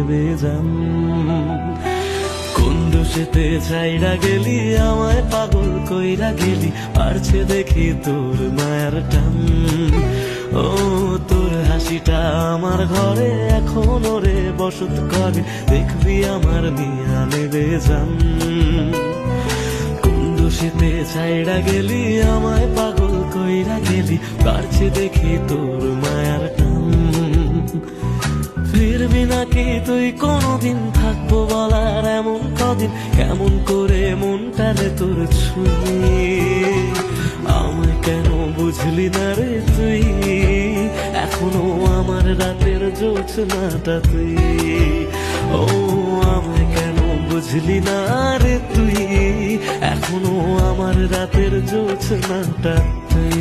বেজান কোন দোষেতে ছাইড়া গেলি আমায় পাগল কইরা গেলি পারছে দেখি তোর মায়ার টান ও তোর হাসিটা আমার ঘরে এখন রে বসত করে দেখবি আমার মিয়া নেবে জান কোন দোষেতে ছাইড়া গেলি আমায় পাগল কইরা গেলি পারছে দেখি তোর মায়ার টান ফিরবি নাকি তুই কোনদিন থাকবো বলার এমন কদিন কেমন করে মনটারে তোর ছুঁয়ে আমায় কেন বুঝলি না রে তুই এখনো আমার রাতের জোছনাটা তুই ও আমায় কেন বুঝলি না রে তুই এখনো আমার রাতের জোছনাটা তুই